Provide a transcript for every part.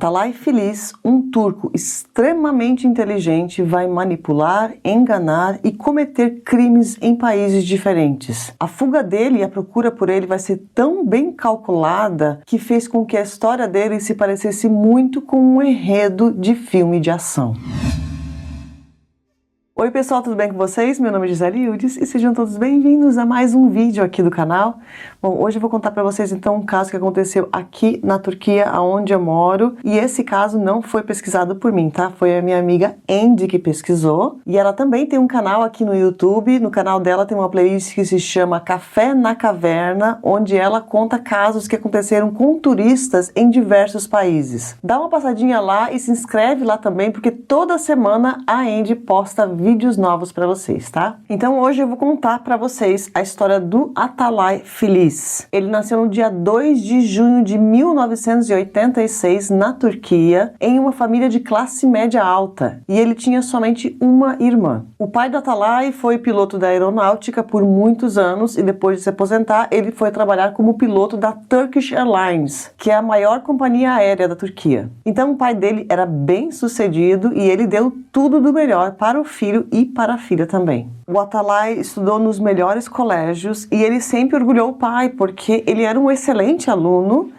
Atalay Filiz, um turco extremamente inteligente, vai manipular, enganar e cometer crimes em países diferentes. A fuga dele e a procura por ele vai ser tão bem calculada que fez com que a história dele se parecesse muito com um enredo de filme de ação. Oi pessoal, tudo bem com vocês? Meu nome é Gisele Yudes e sejam todos bem-vindos a mais um vídeo aqui do canal. Bom, hoje eu vou contar para vocês então um caso que aconteceu aqui na Turquia, onde eu moro, e esse caso não foi pesquisado por mim, tá? Foi a minha amiga Andy que pesquisou, e ela também tem um canal aqui no YouTube. No canal dela tem uma playlist que se chama Café na Caverna, onde ela conta casos que aconteceram com turistas em diversos países. Dá uma passadinha lá e se inscreve lá também, porque toda semana a Andy posta vídeos novos para vocês, tá? Então hoje eu vou contar para vocês a história do Atalay Filiz. Ele nasceu no dia 2 de junho de 1986 na Turquia, em uma família de classe média alta, e ele tinha somente uma irmã. O pai do Atalay foi piloto da aeronáutica por muitos anos e depois de se aposentar, ele foi trabalhar como piloto da Turkish Airlines, que é a maior companhia aérea da Turquia. Então o pai dele era bem sucedido e ele deu tudo do melhor para o filho e para a filha também. O Atalay estudou nos melhores colégios e ele sempre orgulhou o pai, porque ele era um excelente aluno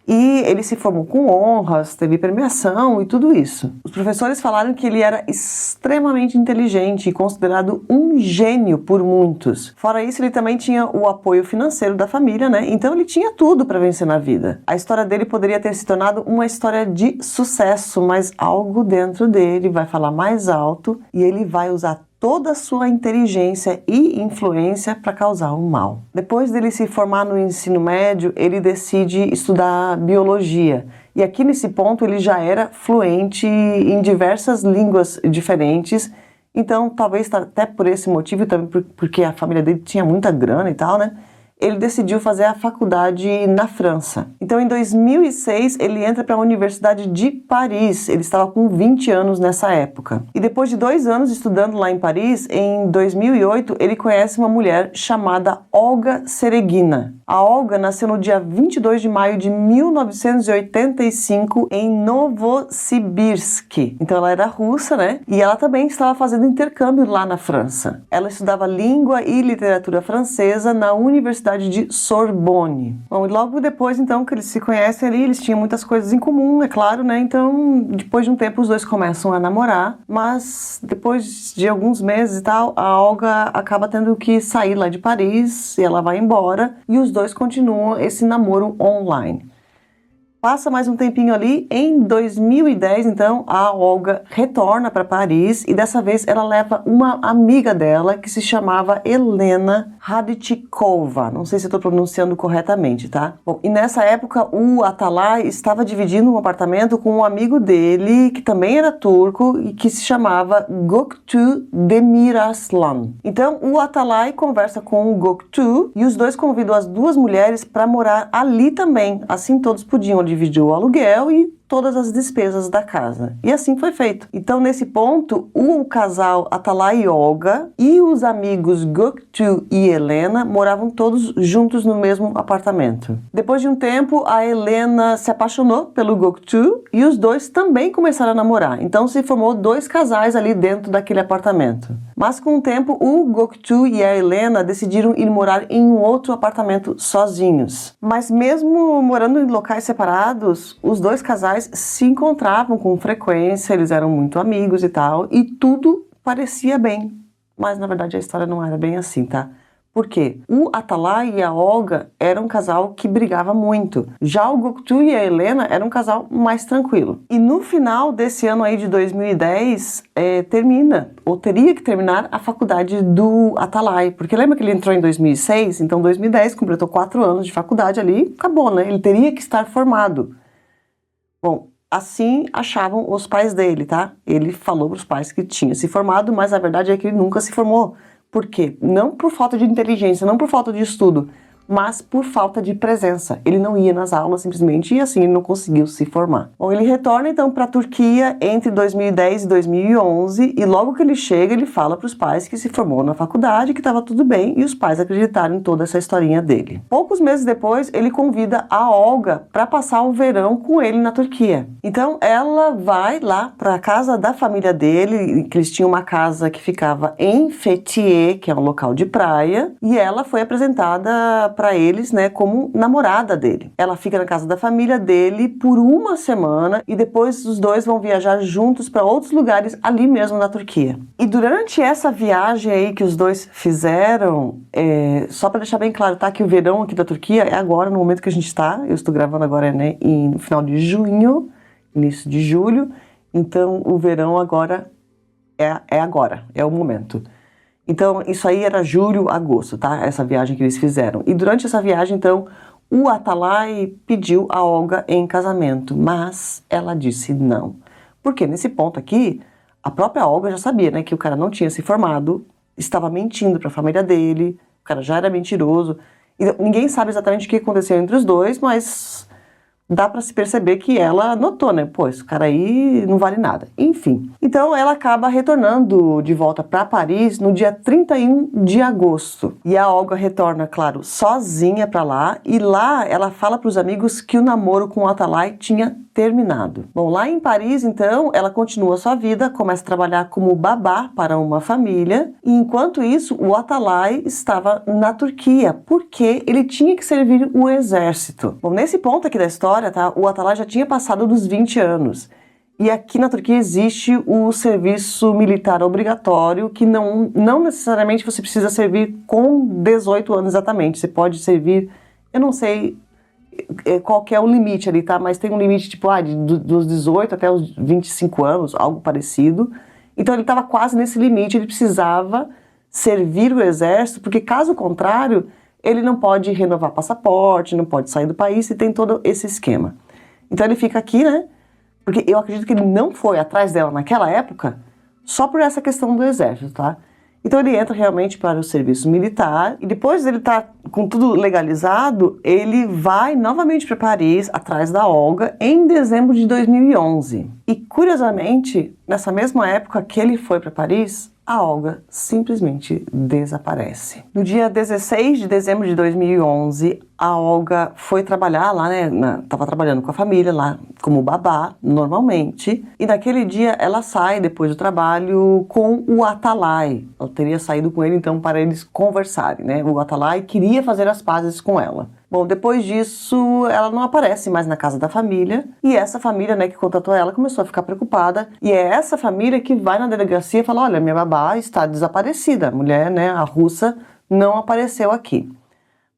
e ele se formou com honras, teve premiação e tudo isso. Os professores falaram que ele era extremamente inteligente e considerado um gênio por muitos. Fora isso, ele também tinha o apoio financeiro da família, né? Então ele tinha tudo para vencer na vida. A história dele poderia ter se tornado uma história de sucesso, mas algo dentro dele vai falar mais alto e ele vai usar toda a sua inteligência e influência para causar o mal. Depois dele se formar no ensino médio, ele decide estudar biologia. E aqui nesse ponto ele já era fluente em diversas línguas diferentes. Então, talvez até por esse motivo, também porque a família dele tinha muita grana e tal, né? Ele decidiu fazer a faculdade na França. Então, em 2006, ele entra para a Universidade de Paris. Ele estava com 20 anos nessa época. E depois de 2 anos estudando lá em Paris, em 2008, ele conhece uma mulher chamada Olga Seregina. A Olga nasceu no dia 22 de maio de 1985 em Novosibirsk. Então, ela era russa, né? E ela também estava fazendo intercâmbio lá na França. Ela estudava língua e literatura francesa na Universidade de Sorbonne. Bom, e logo depois, então, que eles se conhecem ali, eles tinham muitas coisas em comum, é claro, né? Então, depois de um tempo, os dois começam a namorar, mas depois de alguns meses e tal, a Olga acaba tendo que sair lá de Paris, e ela vai embora, e os dois continuam esse namoro online. Passa mais um tempinho ali, em 2010, então, a Olga retorna para Paris e dessa vez ela leva uma amiga dela que se chamava Helena Radchikova. Não sei se eu estou pronunciando corretamente, tá? Bom, e nessa época o Atalay estava dividindo um apartamento com um amigo dele, que também era turco e que se chamava Göktuğ Demiraslan. Então, o Atalay conversa com o Göktuğ e os dois convidam as duas mulheres para morar ali também. Assim todos podiam dividir o aluguel e todas as despesas da casa. E assim foi feito. Então, nesse ponto, o casal Atalay e Olga e os amigos Göktuğ e Helena moravam todos juntos no mesmo apartamento. Depois de um tempo, a Helena se apaixonou pelo Göktuğ e os dois também começaram a namorar. Então, se formou 2 casais ali dentro daquele apartamento. Mas com o tempo, o Göktuğ e a Helena decidiram ir morar em um outro apartamento sozinhos. Mas mesmo morando em locais separados, os 2 casais se encontravam com frequência, eles eram muito amigos e tal, e tudo parecia bem. Mas na verdade a história não era bem assim, tá? Por quê? O Atalay e a Olga eram um casal que brigava muito. Já o Göktuğ e a Helena eram um casal mais tranquilo. E no final desse ano aí de 2010, termina, ou teria que terminar, a faculdade do Atalay. Porque lembra que ele entrou em 2006? Então 2010 completou 4 anos de faculdade ali, acabou, né? Ele teria que estar formado. Bom, assim achavam os pais dele, tá? Ele falou para os pais que tinha se formado, mas a verdade é que ele nunca se formou. Por quê? Não por falta de inteligência, não por falta de estudo, mas por falta de presença. Ele não ia nas aulas simplesmente e assim ele não conseguiu se formar. Bom, ele retorna então para a Turquia entre 2010 e 2011 e logo que ele chega ele fala para os pais que se formou na faculdade, que estava tudo bem e os pais acreditaram em toda essa historinha dele. Poucos meses depois ele convida a Olga para passar o verão com ele na Turquia. Então ela vai lá para a casa da família dele, que eles tinham uma casa que ficava em Fethiye, que é um local de praia, e ela foi apresentada para eles, né, como namorada dele. Ela fica na casa da família dele por uma semana e depois os dois vão viajar juntos para outros lugares ali mesmo na Turquia. E durante essa viagem aí que os dois fizeram, só para deixar bem claro, tá, que o verão aqui da Turquia é agora, no momento que a gente está, eu estou gravando agora, né, no final de junho, início de julho, então o verão agora é agora, é o momento. Então, isso aí era julho, agosto, tá? Essa viagem que eles fizeram. E durante essa viagem, então, o Atalay pediu a Olga em casamento, mas ela disse não. Porque nesse ponto aqui, a própria Olga já sabia, né, que o cara não tinha se formado, estava mentindo para a família dele, o cara já era mentiroso. Então, ninguém sabe exatamente o que aconteceu entre os dois, mas dá para se perceber que ela notou, né? Pô, esse cara aí não vale nada. Enfim. Então ela acaba retornando de volta para Paris no dia 31 de agosto. E a Olga retorna, claro, sozinha para lá. E lá ela fala para os amigos que o namoro com o Atalay tinha terminado. Bom, lá em Paris, então, ela continua sua vida, começa a trabalhar como babá para uma família. E enquanto isso, o Atalay estava na Turquia, porque ele tinha que servir o exército. Bom, nesse ponto aqui da história, tá, o Atalay já tinha passado dos 20 anos. E aqui na Turquia existe o serviço militar obrigatório, que não necessariamente você precisa servir com 18 anos exatamente. Você pode servir, eu não sei qual que é o limite ali, tá? Mas tem um limite tipo dos 18 até os 25 anos, algo parecido. Então ele estava quase nesse limite, ele precisava servir o exército, porque caso contrário, ele não pode renovar passaporte, não pode sair do país e tem todo esse esquema. Então ele fica aqui, né? Porque eu acredito que ele não foi atrás dela naquela época só por essa questão do exército, tá? Então ele entra realmente para o serviço militar e depois ele tá com tudo legalizado, ele vai novamente para Paris atrás da Olga em dezembro de 2011. E curiosamente, nessa mesma época que ele foi para Paris, a Olga simplesmente desaparece. No dia 16 de dezembro de 2011, a Olga foi trabalhar lá, né? Tava trabalhando com a família lá, como babá, normalmente. E naquele dia ela sai, depois do trabalho, com o Atalay. Ela teria saído com ele, então, para eles conversarem, né? O Atalay queria fazer as pazes com ela. Bom, depois disso, ela não aparece mais na casa da família. E essa família, né, que contratou ela, começou a ficar preocupada. E é essa família que vai na delegacia e fala, olha, minha babá está desaparecida. A mulher, né, a russa, não apareceu aqui.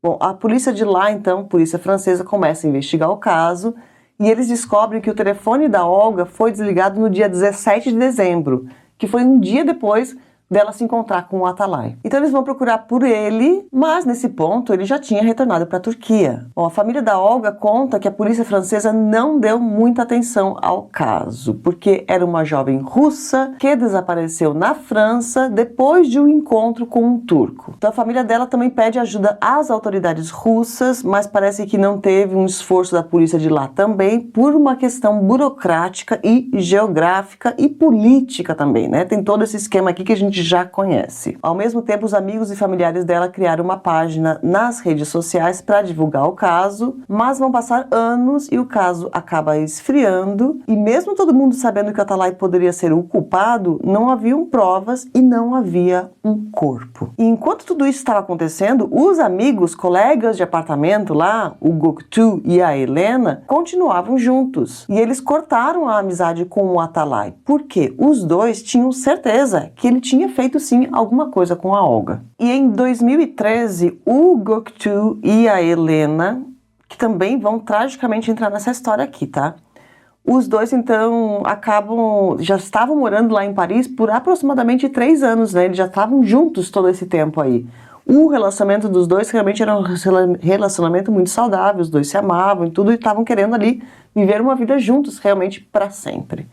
Bom, a polícia de lá, então, polícia francesa, começa a investigar o caso. E eles descobrem que o telefone da Olga foi desligado no dia 17 de dezembro, que foi um dia depois dela se encontrar com o Atalay. Então eles vão procurar por ele, mas nesse ponto ele já tinha retornado para a Turquia. Bom, a família da Olga conta que a polícia francesa não deu muita atenção ao caso, porque era uma jovem russa que desapareceu na França depois de um encontro com um turco. Então a família dela também pede ajuda às autoridades russas, mas parece que não teve um esforço da polícia de lá também, por uma questão burocrática e geográfica e política também, né? Tem todo esse esquema aqui que a gente já conhece. Ao mesmo tempo, os amigos e familiares dela criaram uma página nas redes sociais para divulgar o caso, mas vão passar anos e o caso acaba esfriando e mesmo todo mundo sabendo que o Atalay poderia ser o culpado, não haviam provas e não havia um corpo. E enquanto tudo isso estava acontecendo, os amigos, colegas de apartamento lá, o Göktuğ e a Helena, continuavam juntos. E eles cortaram a amizade com o Atalay, porque os dois tinham certeza que ele tinha feito sim alguma coisa com a Olga. E em 2013, o Göktuğ e a Helena, que também vão tragicamente entrar nessa história aqui, tá? Os dois, então, já estavam morando lá em Paris por aproximadamente 3 anos, né? Eles já estavam juntos todo esse tempo aí. O relacionamento dos dois realmente era um relacionamento muito saudável, os dois se amavam e tudo, e estavam querendo ali viver uma vida juntos, realmente para sempre.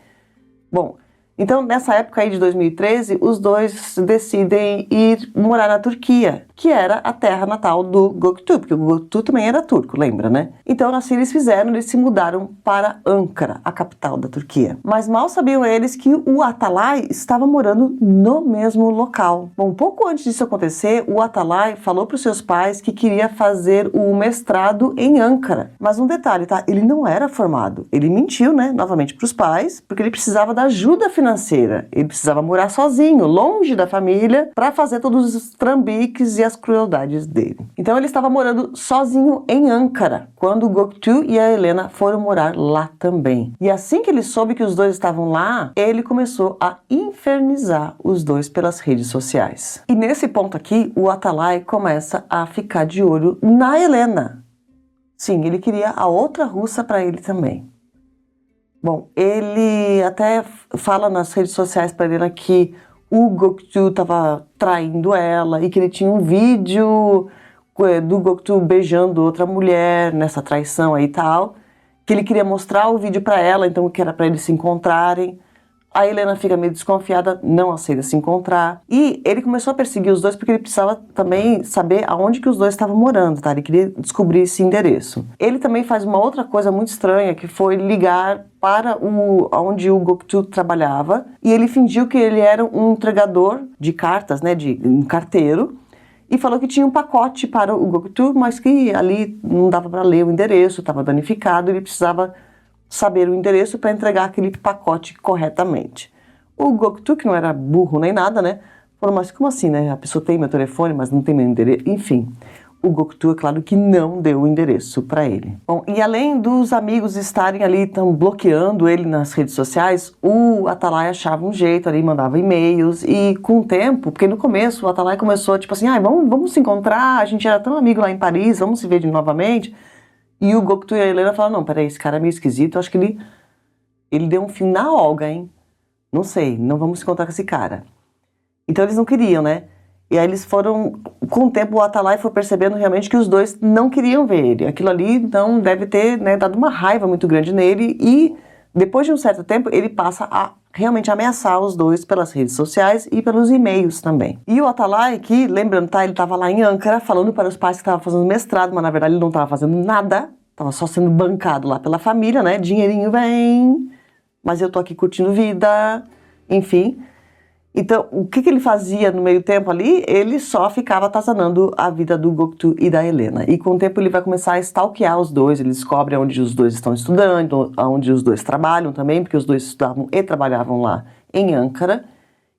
Bom, então nessa época aí de 2013, os dois decidem ir morar na Turquia. que era a terra natal do Göktuğ, porque o Göktuğ também era turco, lembra, né? Então assim eles se mudaram para Ankara, a capital da Turquia. Mas mal sabiam eles que o Atalay estava morando no mesmo local. Bom, pouco antes disso acontecer, o Atalay falou para os seus pais que queria fazer o mestrado em Ankara. Mas um detalhe, tá? Ele não era formado. Ele mentiu, né, novamente para os pais, porque ele precisava da ajuda financeira. Ele precisava morar sozinho, longe da família, para fazer todos os trambiques e as crueldades dele. Então ele estava morando sozinho em Ankara, quando o Göktuğ e a Helena foram morar lá também. E assim que ele soube que os dois estavam lá, ele começou a infernizar os dois pelas redes sociais. E nesse ponto aqui, o Atalay começa a ficar de olho na Helena. Sim, ele queria a outra russa para ele também. Bom, ele até fala nas redes sociais para Helena que o Göktuğ estava traindo ela e que ele tinha um vídeo do Göktuğ beijando outra mulher nessa traição aí e tal, que ele queria mostrar o vídeo para ela, então que era para eles se encontrarem. A Helena fica meio desconfiada, não aceita se encontrar. E ele começou a perseguir os dois porque ele precisava também saber aonde que os dois estavam morando, tá? Ele queria descobrir esse endereço. Ele também faz uma outra coisa muito estranha, que foi ligar para onde o Göktuğ trabalhava, e ele fingiu que ele era um entregador de cartas, né, de um carteiro, e falou que tinha um pacote para o Göktuğ, mas que ali não dava para ler o endereço, estava danificado, ele precisava saber o endereço para entregar aquele pacote corretamente. O Göktuğ, que não era burro nem nada, né? Falou, mas como assim, né? A pessoa tem meu telefone, mas não tem meu endereço. Enfim, o Göktuğ, é claro que não deu o endereço para ele. Bom, e além dos amigos estarem ali, bloqueando ele nas redes sociais, o Atalay achava um jeito ali, mandava e-mails, e com o tempo, porque no começo o Atalay começou tipo assim, vamos se encontrar, a gente era tão amigo lá em Paris, vamos se ver novamente. E o Göktuğ e a Helena falaram, não, peraí, esse cara é meio esquisito, eu acho que ele deu um fim na Olga, hein? Não sei, não vamos se encontrar com esse cara. Então eles não queriam, né? E aí eles foram, com o tempo o Atalay foi percebendo realmente que os dois não queriam ver ele. Aquilo ali, então, deve ter, né, dado uma raiva muito grande nele e depois de um certo tempo ele passa a realmente ameaçar os dois pelas redes sociais e pelos e-mails também. E o Atalay, que, lembrando, tá, ele estava lá em Ankara falando para os pais que estava fazendo mestrado, mas na verdade ele não estava fazendo nada, estava só sendo bancado lá pela família, né? Dinheirinho vem, mas eu tô aqui curtindo vida, enfim. Então, o que ele fazia no meio tempo ali? Ele só ficava atazanando a vida do Göktuğ e da Helena. E com o tempo ele vai começar a stalkear os dois, ele descobre onde os dois estão estudando, onde os dois trabalham também, porque os dois estudavam e trabalhavam lá em Ankara,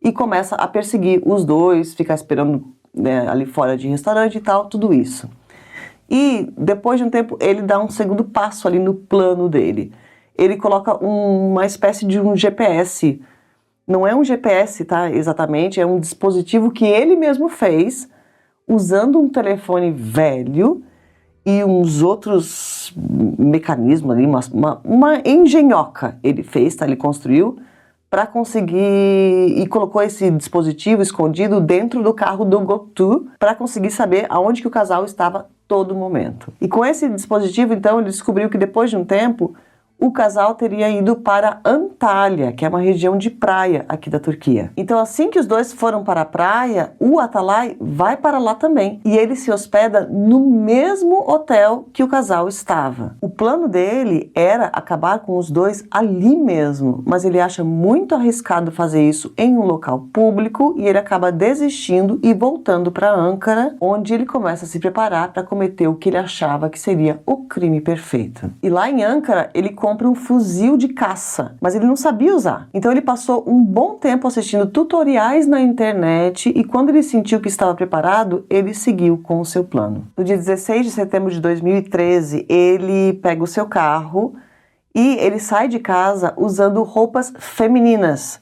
e começa a perseguir os dois, ficar esperando, né, ali fora de restaurante e tal, tudo isso. E depois de um tempo ele dá um segundo passo ali no plano dele. Ele coloca uma espécie de um GPS. Não é um GPS, tá? Exatamente, é um dispositivo que ele mesmo fez, usando um telefone velho e uns outros mecanismos ali, uma engenhoca ele fez, tá? Ele construiu para conseguir, e colocou esse dispositivo escondido dentro do carro do Göktuğ para conseguir saber aonde que o casal estava todo momento. E com esse dispositivo, então, ele descobriu que depois de um tempo, o casal teria ido para Antalya, que é uma região de praia aqui da Turquia. Então, assim que os dois foram para a praia, o Atalay vai para lá também. E ele se hospeda no mesmo hotel que o casal estava. O plano dele era acabar com os dois ali mesmo, mas ele acha muito arriscado fazer isso em um local público e ele acaba desistindo e voltando para Ankara, onde ele começa a se preparar para cometer o que ele achava que seria o crime perfeito. E lá em Ankara, ele compra um fuzil de caça, mas ele não sabia usar. Então ele passou um bom tempo assistindo tutoriais na internet e quando ele sentiu que estava preparado, ele seguiu com o seu plano. No dia 16 de setembro de 2013, ele pega o seu carro e ele sai de casa usando roupas femininas.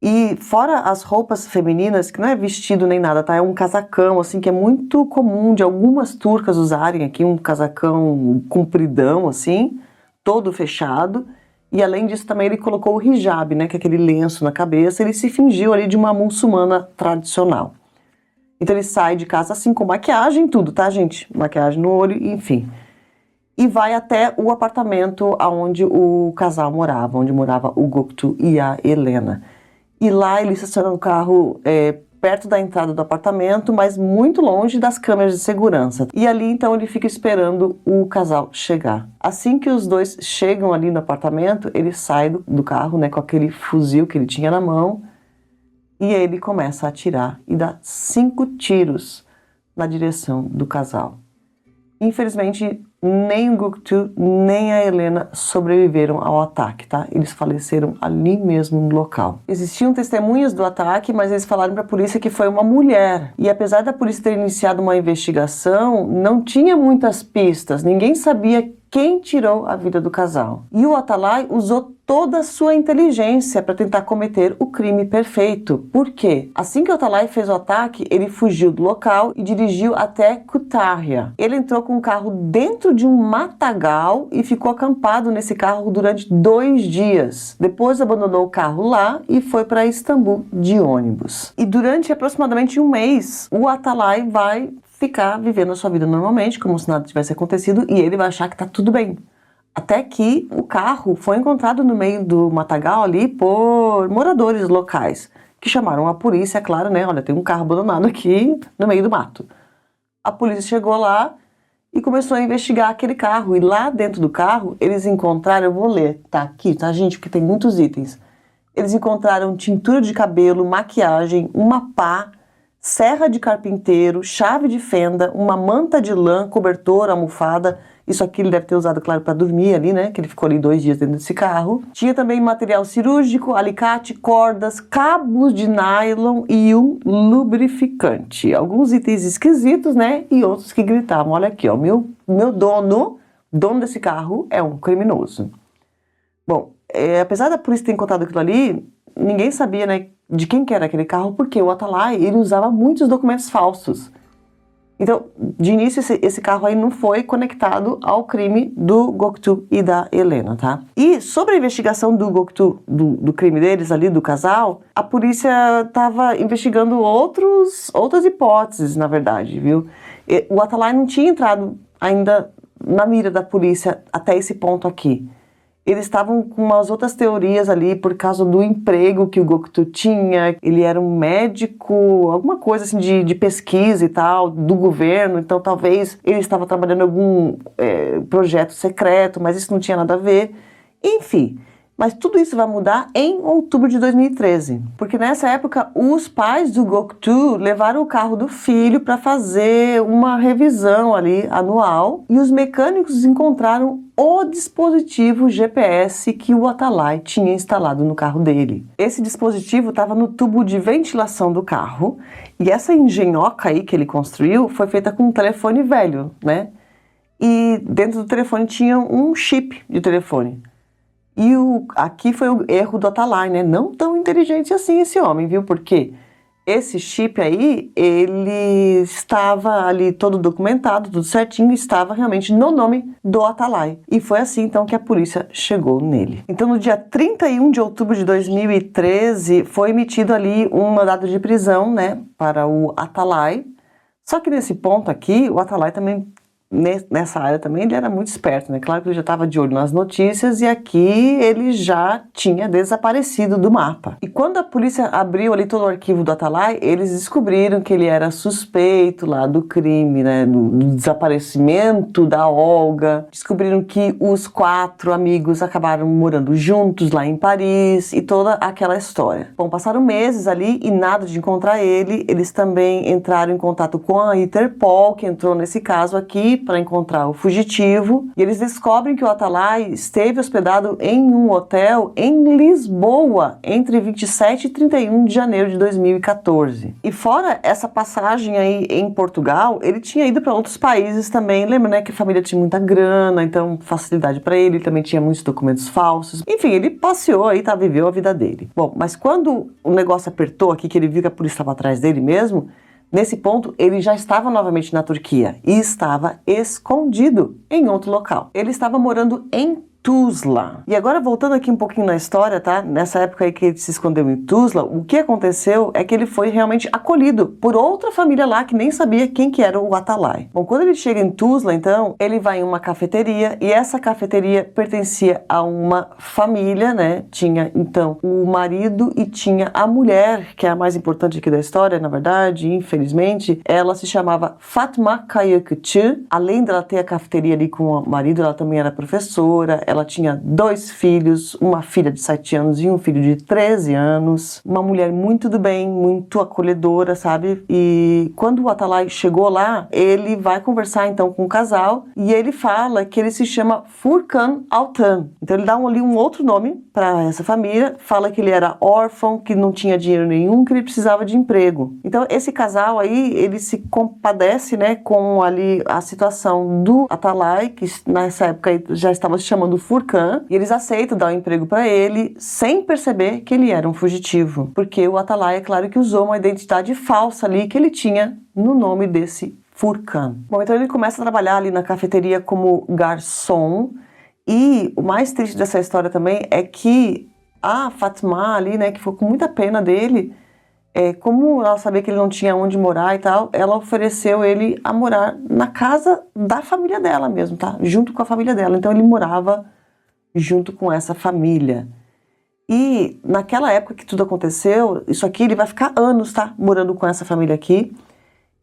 E fora as roupas femininas, que não é vestido nem nada, tá? É um casacão, assim, que é muito comum de algumas turcas usarem aqui, um casacão compridão, assim, todo fechado, e além disso também ele colocou o hijab, né, que é aquele lenço na cabeça, ele se fingiu ali de uma muçulmana tradicional. Então ele sai de casa assim com maquiagem e tudo, tá, gente? Maquiagem no olho, enfim. E vai até o apartamento onde o casal morava, onde morava o Göktuğ e a Helena. E lá ele estaciona o carro perto da entrada do apartamento, mas muito longe das câmeras de segurança. E ali então ele fica esperando o casal chegar. Assim que os dois chegam ali no apartamento, ele sai do carro, né, com aquele fuzil que ele tinha na mão, e ele começa a atirar e dá 5 tiros na direção do casal. Infelizmente, nem o Göktuğ nem a Helena sobreviveram ao ataque, tá? Eles faleceram ali mesmo no local. Existiam testemunhas do ataque, mas eles falaram para a polícia que foi uma mulher. E apesar da polícia ter iniciado uma investigação, não tinha muitas pistas, ninguém sabia quem tirou a vida do casal. E o Atalay usou toda a sua inteligência para tentar cometer o crime perfeito. Por quê? Assim que o Atalay fez o ataque, ele fugiu do local e dirigiu até Kütahya. Ele entrou com o carro dentro de um matagal e ficou acampado nesse carro durante 2 dias. Depois abandonou o carro lá e foi para Istambul de ônibus. E durante aproximadamente 1 mês, o Atalay vai ficar vivendo a sua vida normalmente, como se nada tivesse acontecido, e ele vai achar que tá tudo bem. Até que o carro foi encontrado no meio do matagal ali por moradores locais, que chamaram a polícia, é claro, né? Olha, tem um carro abandonado aqui no meio do mato. A polícia chegou lá e começou a investigar aquele carro, e lá dentro do carro eles encontraram, eu vou ler, tá aqui, tá gente, porque tem muitos itens. Eles encontraram tintura de cabelo, maquiagem, uma pá, serra de carpinteiro, chave de fenda, uma manta de lã, cobertor, almofada. Isso aqui ele deve ter usado, claro, para dormir ali, né? Que ele ficou ali 2 dias dentro desse carro. Tinha também material cirúrgico, alicate, cordas, cabos de nylon e um lubrificante. Alguns itens esquisitos, né? E outros que gritavam, olha aqui, ó, meu dono desse carro é um criminoso. Bom, apesar da polícia ter encontrado aquilo ali, ninguém sabia, né, de quem que era aquele carro, porque o Atalay, ele usava muitos documentos falsos. Então, de início, esse carro aí não foi conectado ao crime do Göktuğ e da Helena, tá? E sobre a investigação do Göktuğ, do crime deles ali, do casal, a polícia estava investigando outras hipóteses, na verdade, viu? O Atalay não tinha entrado ainda na mira da polícia até esse ponto aqui. Eles estavam com umas outras teorias ali por causa do emprego que o Göktuğ tinha. Ele era um médico, alguma coisa assim de pesquisa e tal, do governo. Então talvez ele estava trabalhando em algum projeto secreto, mas isso não tinha nada a ver. Enfim, mas tudo isso vai mudar em outubro de 2013. Porque nessa época os pais do Göktuğ levaram o carro do filho para fazer uma revisão ali anual. E os mecânicos encontraram o dispositivo GPS que o Atalay tinha instalado no carro dele. Esse dispositivo estava no tubo de ventilação do carro, e essa engenhoca aí que ele construiu foi feita com um telefone velho, né? E dentro do telefone tinha um chip de telefone. E aqui foi o erro do Atalay, né? Não tão inteligente assim esse homem, viu? Porque esse chip aí, ele estava ali todo documentado, tudo certinho, estava realmente no nome do Atalay. E foi assim, então, que a polícia chegou nele. Então, no dia 31 de outubro de 2013, foi emitido ali um mandado de prisão, né, para o Atalay. Só que nesse ponto aqui, o Atalay também, nessa área também, ele era muito esperto, né? Claro que ele já estava de olho nas notícias, e aqui ele já tinha desaparecido do mapa. E quando a polícia abriu ali todo o arquivo do Atalay, eles descobriram que ele era suspeito lá do crime, né? Do desaparecimento da Olga. Descobriram que os 4 amigos acabaram morando juntos lá em Paris e toda aquela história. Bom, passaram meses ali e nada de encontrar ele. Eles também entraram em contato com a Interpol, que entrou nesse caso aqui para encontrar o fugitivo, e eles descobrem que o Atalay esteve hospedado em um hotel em Lisboa entre 27 e 31 de janeiro de 2014. E fora essa passagem aí em Portugal, ele tinha ido para outros países também. Lembra, né, que a família tinha muita grana, então facilidade para ele também tinha muitos documentos falsos. Enfim, ele passeou aí, tá, viveu a vida dele. Bom, mas quando o negócio apertou aqui, que ele viu que a polícia estava atrás dele mesmo, nesse ponto, ele já estava novamente na Turquia e estava escondido em outro local. Ele estava morando em Tuzla. E agora voltando aqui um pouquinho na história, tá? Nessa época aí que ele se escondeu em Tuzla, o que aconteceu é que ele foi realmente acolhido por outra família lá que nem sabia quem que era o Atalay. Bom, quando ele chega em Tuzla, então, ele vai em uma cafeteria e essa cafeteria pertencia a uma família, né? Tinha, então, o marido e tinha a mulher, que é a mais importante aqui da história, na verdade, infelizmente. Ela se chamava Fatma Kayakçı. Além dela ter a cafeteria ali com o marido, ela também era professora. Ela tinha 2 filhos, uma filha de 7 anos e um filho de 13 anos. Uma mulher muito do bem, muito acolhedora, sabe? E quando o Atalay chegou lá, ele vai conversar então com o casal e ele fala que ele se chama Furkan Altan. Então ele dá ali um outro nome para essa família, fala que ele era órfão, que não tinha dinheiro nenhum, que ele precisava de emprego. Então esse casal aí, ele se compadece, né, com ali a situação do Atalay, que nessa época já estava se chamando Furkan, e eles aceitam dar um emprego para ele sem perceber que ele era um fugitivo, porque o Atalay, é claro que usou uma identidade falsa ali que ele tinha no nome desse Furkan. Bom, então ele começa a trabalhar ali na cafeteria como garçom, e o mais triste dessa história também é que a Fatma ali, né, que ficou com muita pena dele, como ela sabia que ele não tinha onde morar e tal, ela ofereceu ele a morar na casa da família dela mesmo, tá? Junto com a família dela. Então ele morava junto com essa família. E naquela época que tudo aconteceu, isso aqui ele vai ficar anos, tá? Morando com essa família aqui.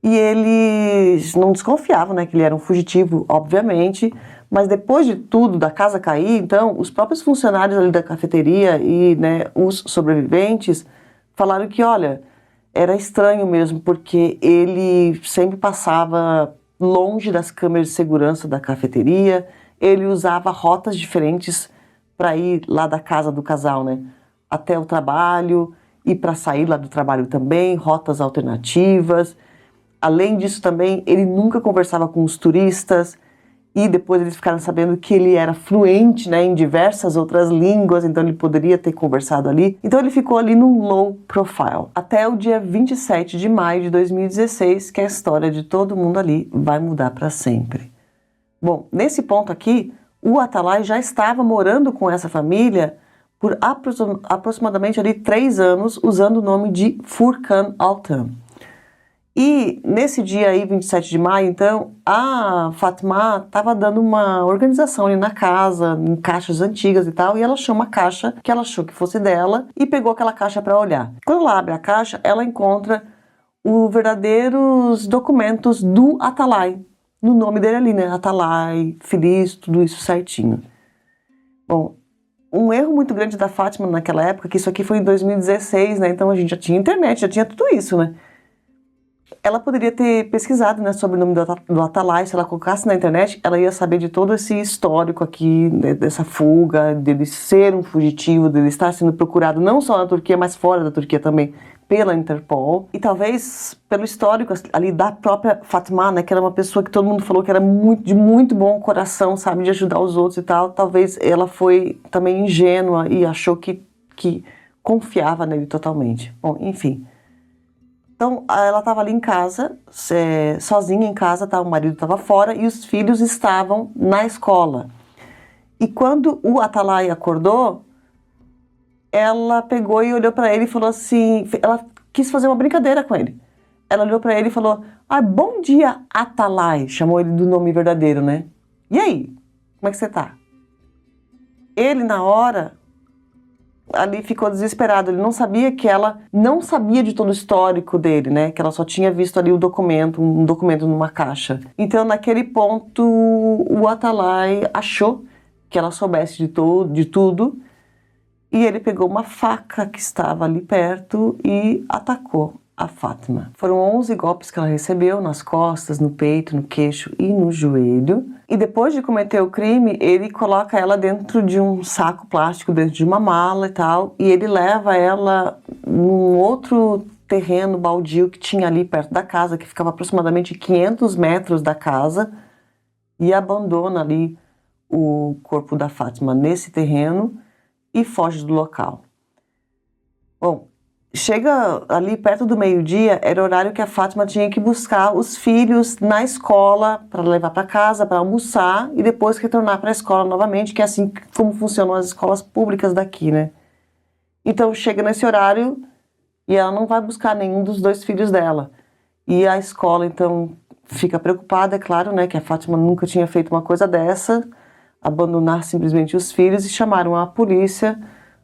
E eles não desconfiavam, né? Que ele era um fugitivo, obviamente. Mas depois de tudo, da casa cair, então, os próprios funcionários ali da cafeteria e, né, os sobreviventes falaram que, olha, era estranho mesmo, porque ele sempre passava longe das câmeras de segurança da cafeteria, ele usava rotas diferentes para ir lá da casa do casal, né, até o trabalho e para sair lá do trabalho também, rotas alternativas. Além disso também, ele nunca conversava com os turistas, e depois eles ficaram sabendo que ele era fluente, né, em diversas outras línguas, então ele poderia ter conversado ali. Então ele ficou ali num low profile. Até o dia 27 de maio de 2016, que a história de todo mundo ali vai mudar para sempre. Bom, nesse ponto aqui, o Atalay já estava morando com essa família por aproximadamente ali 3 anos, usando o nome de Furkan Altan. E nesse dia aí, 27 de maio, então, a Fatma estava dando uma organização ali na casa, em caixas antigas e tal, e ela achou uma caixa que ela achou que fosse dela e pegou aquela caixa para olhar. Quando ela abre a caixa, ela encontra os verdadeiros documentos do Atalay, no nome dele ali, né? Atalay, feliz, tudo isso certinho. Bom, um erro muito grande da Fátima naquela época, que isso aqui foi em 2016, né? Então a gente já tinha internet, já tinha tudo isso, né? Ela poderia ter pesquisado, né, sobre o nome do Atalay. Se ela colocasse na internet, ela ia saber de todo esse histórico aqui, né, dessa fuga, dele ser um fugitivo, dele estar sendo procurado não só na Turquia, mas fora da Turquia também, pela Interpol. E talvez pelo histórico ali da própria Fatma, né, que era uma pessoa que todo mundo falou que era de muito bom coração, sabe, de ajudar os outros e tal. Talvez ela foi também ingênua e achou que confiava nele totalmente. Bom, enfim. Então, ela estava ali em casa, sozinha em casa, tá? O marido estava fora e os filhos estavam na escola. E quando o Atalay acordou, ela pegou e olhou para ele e falou assim, ela quis fazer uma brincadeira com ele. Ela olhou para ele e falou, bom dia, Atalay, chamou ele do nome verdadeiro, né? E aí, como é que você tá? Ele, na hora, ali ficou desesperado, ele não sabia que ela não sabia de todo o histórico dele, né, que ela só tinha visto ali um documento numa caixa. Então naquele ponto o Atalay achou que ela soubesse de tudo e ele pegou uma faca que estava ali perto e atacou a Fatma. Foram 11 golpes que ela recebeu nas costas, no peito, no queixo e no joelho. E depois de cometer o crime, ele coloca ela dentro de um saco plástico, dentro de uma mala e tal, e ele leva ela num outro terreno baldio que tinha ali perto da casa, que ficava aproximadamente 500 metros da casa, e abandona ali o corpo da Fátima nesse terreno e foge do local. Bom, chega ali perto do meio-dia, era o horário que a Fátima tinha que buscar os filhos na escola para levar para casa, para almoçar e depois retornar para a escola novamente, que é assim como funcionam as escolas públicas daqui, né? Então chega nesse horário e ela não vai buscar nenhum dos dois filhos dela. E a escola então fica preocupada, é claro, né, que a Fátima nunca tinha feito uma coisa dessa, abandonar simplesmente os filhos, e chamaram a polícia.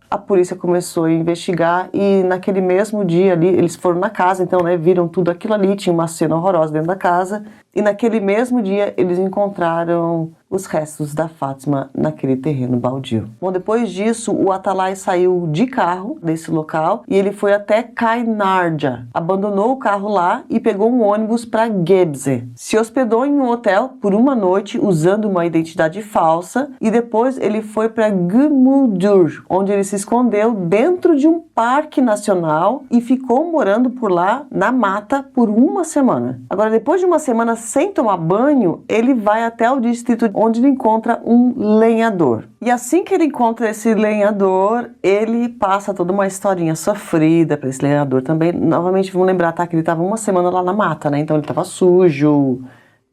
A polícia começou a investigar e naquele mesmo dia ali, eles foram na casa, então, né, viram tudo aquilo ali, tinha uma cena horrorosa dentro da casa. E naquele mesmo dia eles encontraram os restos da Fátima naquele terreno baldio. Bom, depois disso, o Atalay saiu de carro desse local e ele foi até Kainarca, abandonou o carro lá e pegou um ônibus para Gebze. Se hospedou em um hotel por uma noite usando uma identidade falsa e depois ele foi para Gumudur, onde ele se escondeu dentro de um parque nacional e ficou morando por lá na mata por uma semana. Agora, depois de uma semana sem tomar banho, ele vai até o distrito onde ele encontra um lenhador. E assim que ele encontra esse lenhador, ele passa toda uma historinha sofrida para esse lenhador também. Novamente, vamos lembrar, tá, que ele estava uma semana lá na mata, né? Então ele estava sujo,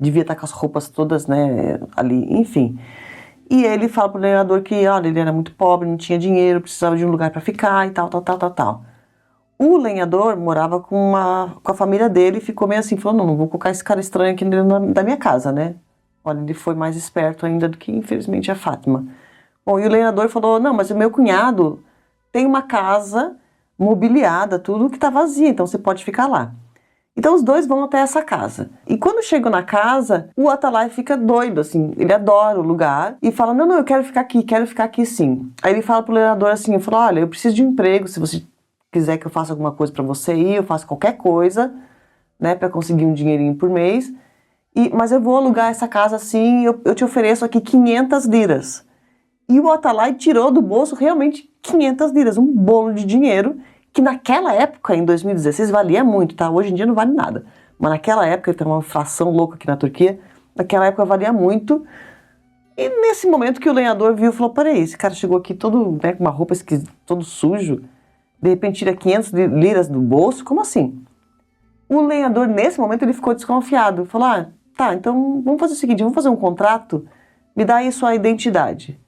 devia estar com as roupas todas, né, ali, enfim. E ele fala pro lenhador que, olha, ele era muito pobre, não tinha dinheiro, precisava de um lugar para ficar e tal. O lenhador morava com a família dele e ficou meio assim, falou, não vou colocar esse cara estranho aqui dentro da minha casa, né? Olha, ele foi mais esperto ainda do que, infelizmente, a Fátima. Bom, e o lenhador falou, não, mas o meu cunhado tem uma casa mobiliada, tudo que tá vazia, então você pode ficar lá. Então os dois vão até essa casa. E quando chegam na casa, o Atalay fica doido, assim, ele adora o lugar e fala, não, eu quero ficar aqui sim. Aí ele fala pro lenhador assim, eu falo, olha, eu preciso de um emprego, se você quiser que eu faça alguma coisa para você ir, eu faço qualquer coisa, né, para conseguir um dinheirinho por mês, mas eu vou alugar essa casa assim, eu te ofereço aqui 500 liras. E o Atalay tirou do bolso realmente 500 liras, um bolo de dinheiro, que naquela época, em 2016, valia muito, tá? Hoje em dia não vale nada. Mas naquela época, tem uma inflação louca aqui na Turquia, naquela época valia muito. E nesse momento que o lenhador viu, falou, peraí, esse cara chegou aqui todo, né, com uma roupa esquisita, todo sujo, de repente tira 500 liras do bolso, como assim? O lenhador, nesse momento, ele ficou desconfiado. Falou, tá, então vamos fazer o seguinte, vamos fazer um contrato, me dá aí sua identidade.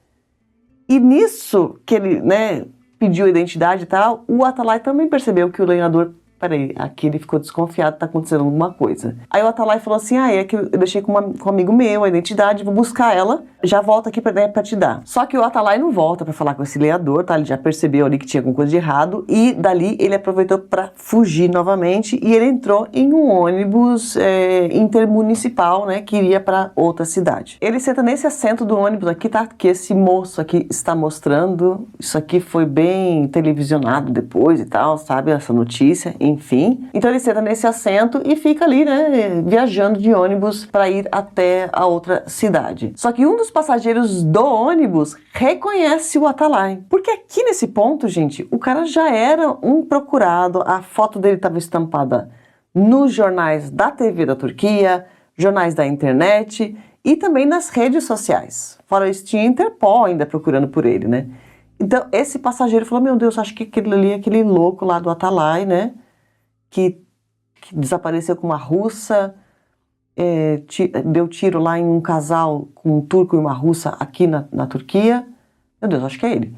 E nisso que ele, né, pediu a identidade e tal, o Atalay também percebeu que o lenhador, peraí, aqui ele ficou desconfiado, tá acontecendo alguma coisa. Aí o Atalay falou assim, é que eu deixei com um amigo meu a identidade, vou buscar ela, já volto aqui pra te dar. Só que o Atalay não volta pra falar com esse lenhador, tá? Ele já percebeu ali que tinha alguma coisa de errado e dali ele aproveitou pra fugir novamente e ele entrou em um ônibus intermunicipal, né, que iria pra outra cidade. Ele senta nesse assento do ônibus aqui, tá? Que esse moço aqui está mostrando, isso aqui foi bem televisionado depois e tal, sabe? Essa notícia, enfim. Então ele senta nesse assento e fica ali, né, viajando de ônibus para ir até a outra cidade. Só que um dos passageiros do ônibus reconhece o Atalay. Porque aqui nesse ponto, gente, o cara já era um procurado, a foto dele estava estampada nos jornais da TV da Turquia, jornais da internet e também nas redes sociais. Fora isso, tinha Interpol ainda procurando por ele, né? Então esse passageiro falou, meu Deus, acho que aquele ali é aquele louco lá do Atalay, né? Que desapareceu com uma russa, deu tiro lá em um casal com um turco e uma russa aqui na Turquia. Meu Deus, acho que é ele.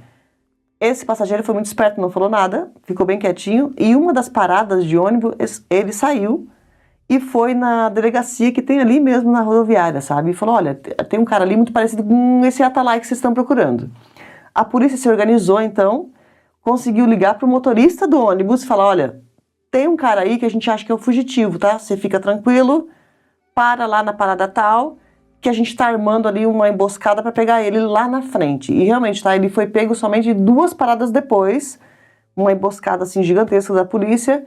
Esse passageiro foi muito esperto, não falou nada, ficou bem quietinho. E uma das paradas de ônibus, ele saiu e foi na delegacia que tem ali mesmo na rodoviária, sabe? E falou, olha, tem um cara ali muito parecido com esse Atalay que vocês estão procurando. A polícia se organizou, então, conseguiu ligar para o motorista do ônibus e falar, olha, tem um cara aí que a gente acha que é o fugitivo, tá? Você fica tranquilo, para lá na parada tal, que a gente tá armando ali uma emboscada para pegar ele lá na frente. E realmente, tá? Ele foi pego somente 2 paradas depois, uma emboscada assim gigantesca da polícia,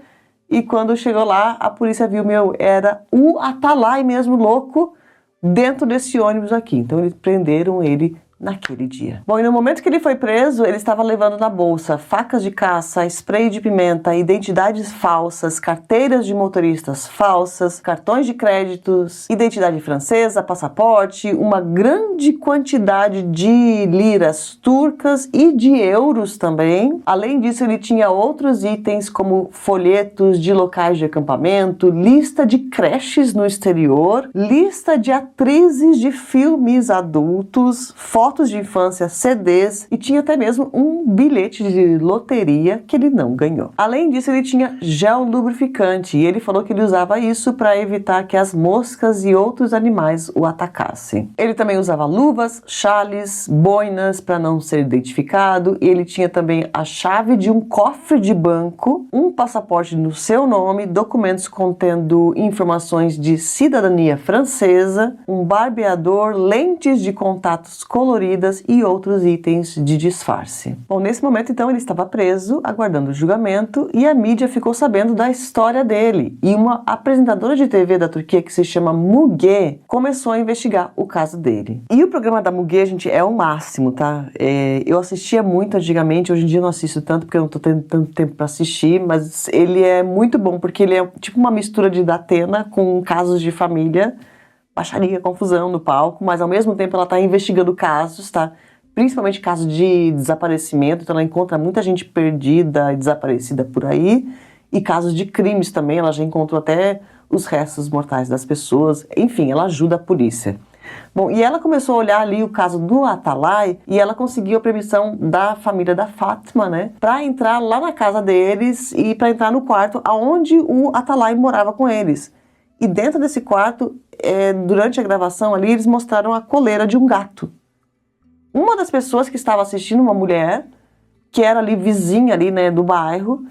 e quando chegou lá, a polícia viu, era o Atalay mesmo, louco, dentro desse ônibus aqui. Então eles prenderam ele naquele dia. Bom, e no momento que ele foi preso, ele estava levando na bolsa facas de caça, spray de pimenta, identidades falsas, carteiras de motoristas falsas, cartões de créditos, identidade francesa, passaporte, uma grande quantidade de liras turcas e de euros também. Além disso, ele tinha outros itens como folhetos de locais de acampamento, lista de creches no exterior, lista de atrizes de filmes adultos, fotos de infância, CDs e tinha até mesmo um bilhete de loteria que ele não ganhou. Além disso, ele tinha gel lubrificante e ele falou que ele usava isso para evitar que as moscas e outros animais o atacassem. Ele também usava luvas, chales, boinas para não ser identificado e ele tinha também a chave de um cofre de banco, um passaporte no seu nome, documentos contendo informações de cidadania francesa, um barbeador, lentes de contatos coloridas e outros itens de disfarce. Bom, nesse momento então ele estava preso, aguardando o julgamento e a mídia ficou sabendo da história dele e uma apresentadora de TV da Turquia que se chama Müge começou a investigar o caso dele. E o programa da Müge, gente, é o máximo, tá? Eu assistia muito antigamente, hoje em dia eu não assisto tanto porque eu não tô tendo tanto tempo para assistir, mas ele é muito bom porque ele é tipo uma mistura de Datena com casos de família, baixaria, confusão no palco, mas ao mesmo tempo ela está investigando casos, tá? Principalmente casos de desaparecimento, então ela encontra muita gente perdida e desaparecida por aí, e casos de crimes também, ela já encontrou até os restos mortais das pessoas, enfim, ela ajuda a polícia. Bom, e ela começou a olhar ali o caso do Atalay e ela conseguiu a permissão da família da Fátima, né, para entrar lá na casa deles e para entrar no quarto aonde o Atalay morava com eles. E dentro desse quarto, durante a gravação ali, eles mostraram a coleira de um gato. Uma das pessoas que estava assistindo, uma mulher, que era ali vizinha ali, né, do bairro,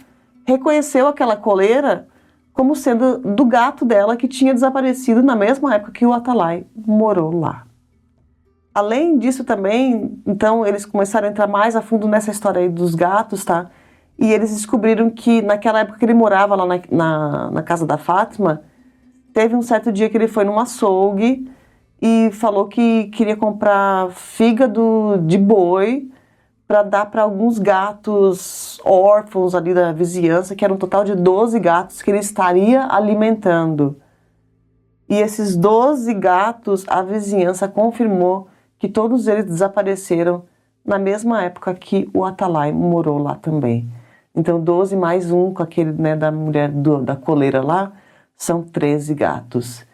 reconheceu aquela coleira como sendo do gato dela que tinha desaparecido na mesma época que o Atalay morou lá. Além disso também, então, eles começaram a entrar mais a fundo nessa história aí dos gatos, tá? E eles descobriram que naquela época que ele morava lá na casa da Fátima, teve um certo dia que ele foi num açougue e falou que queria comprar fígado de boi para dar para alguns gatos órfãos ali da vizinhança, que era um total de 12 gatos que ele estaria alimentando. E esses 12 gatos, a vizinhança confirmou que todos eles desapareceram na mesma época que o Atalay morou lá também. Então 12 mais um com aquele, né, da mulher da coleira lá, são 13 gatos.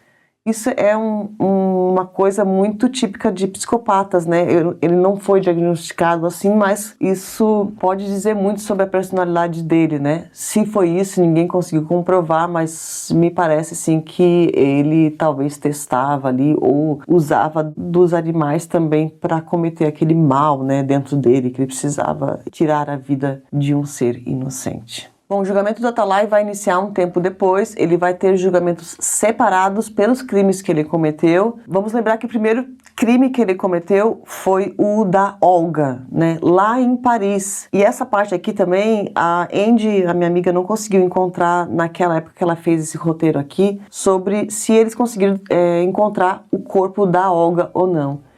Isso é uma coisa muito típica de psicopatas, né? Ele não foi diagnosticado assim, mas isso pode dizer muito sobre a personalidade dele, né? Se foi isso, ninguém conseguiu comprovar, mas me parece sim que ele talvez testava ali ou usava dos animais também para cometer aquele mal, né, dentro dele, que ele precisava tirar a vida de um ser inocente. Bom, o julgamento do Atalay vai iniciar um tempo depois, ele vai ter julgamentos separados pelos crimes que ele cometeu. Vamos lembrar que o primeiro crime que ele cometeu foi o da Olga, né, lá em Paris. E essa parte aqui também, a Andy, a minha amiga, não conseguiu encontrar naquela época que ela fez esse roteiro aqui, sobre se eles conseguiram encontrar o corpo da Olga ou não.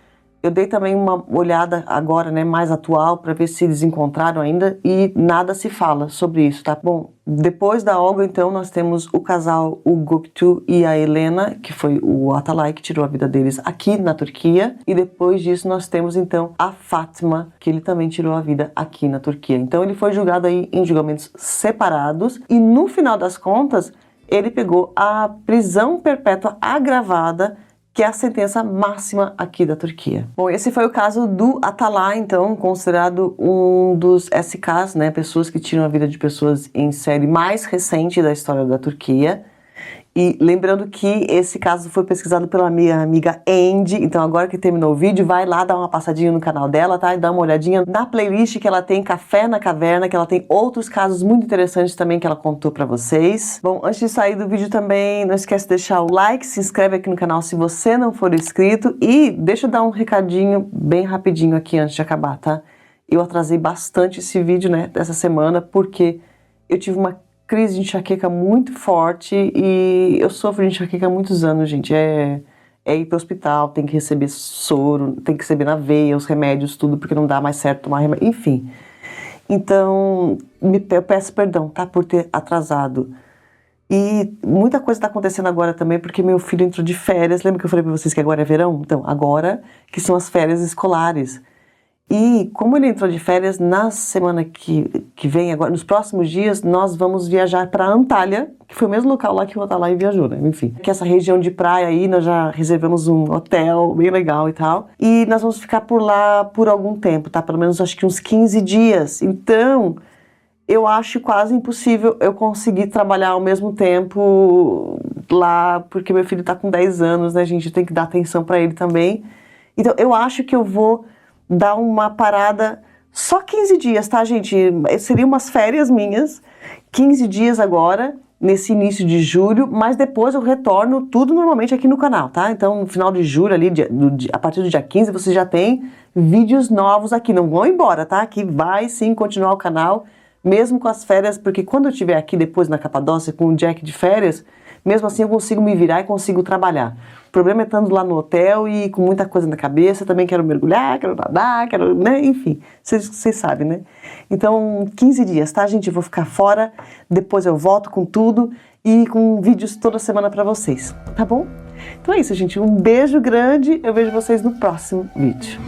Eu dei também uma olhada agora, né, mais atual, para ver se eles encontraram ainda e nada se fala sobre isso, tá? Bom, depois da Olga, então, nós temos o casal, o Göktuğ e a Helena, que foi o Atalay que tirou a vida deles aqui na Turquia. E depois disso nós temos, então, a Fátima, que ele também tirou a vida aqui na Turquia. Então ele foi julgado aí em julgamentos separados e no final das contas, ele pegou a prisão perpétua agravada, que é a sentença máxima aqui da Turquia. Bom, esse foi o caso do Atalay, então, considerado um dos SKs, né, pessoas que tiram a vida de pessoas em série mais recente da história da Turquia. E lembrando que esse caso foi pesquisado pela minha amiga Andy, então agora que terminou o vídeo, vai lá dar uma passadinha no canal dela, tá? E dá uma olhadinha na playlist que ela tem, Café na Caverna, que ela tem outros casos muito interessantes também que ela contou pra vocês. Bom, antes de sair do vídeo também, não esquece de deixar o like, se inscreve aqui no canal se você não for inscrito e deixa eu dar um recadinho bem rapidinho aqui antes de acabar, tá? Eu atrasei bastante esse vídeo, né, dessa semana, porque eu tive uma crise de enxaqueca muito forte e eu sofro de enxaqueca há muitos anos, gente. É é ir pro hospital, tem que receber soro, tem que receber na veia os remédios, tudo, porque não dá mais certo tomar remédio, enfim. Então, eu peço perdão, tá, por ter atrasado. E muita coisa está acontecendo agora também, porque meu filho entrou de férias. Lembra que eu falei para vocês que agora é verão? Então, agora que são as férias escolares. E como ele entrou de férias, na semana que vem, agora, nos próximos dias, nós vamos viajar para Antália, que foi o mesmo local lá que o Atalay viajou, né? Enfim, que essa região de praia aí, nós já reservamos um hotel bem legal e tal. E nós vamos ficar por lá por algum tempo, tá? Pelo menos acho que uns 15 dias. Então, eu acho quase impossível eu conseguir trabalhar ao mesmo tempo lá, porque meu filho tá com 10 anos, né, gente? Tem que dar atenção para ele também. Então, eu acho que eu vou dar uma parada só 15 dias, tá, gente? Seriam umas férias minhas, 15 dias agora, nesse início de julho, mas depois eu retorno tudo normalmente aqui no canal, tá? Então, no final de julho, ali, a partir do dia 15, você já tem vídeos novos aqui. Não vão embora, tá? Aqui vai sim continuar o canal, mesmo com as férias, porque quando eu estiver aqui depois na Capadócia com o Jack de férias, mesmo assim eu consigo me virar e consigo trabalhar. O problema é estando lá no hotel e com muita coisa na cabeça, também quero mergulhar, quero nadar, quero, né, enfim, vocês sabem, né? Então, 15 dias, tá, gente? Eu vou ficar fora, depois eu volto com tudo e com vídeos toda semana pra vocês, tá bom? Então é isso, gente, um beijo grande, eu vejo vocês no próximo vídeo.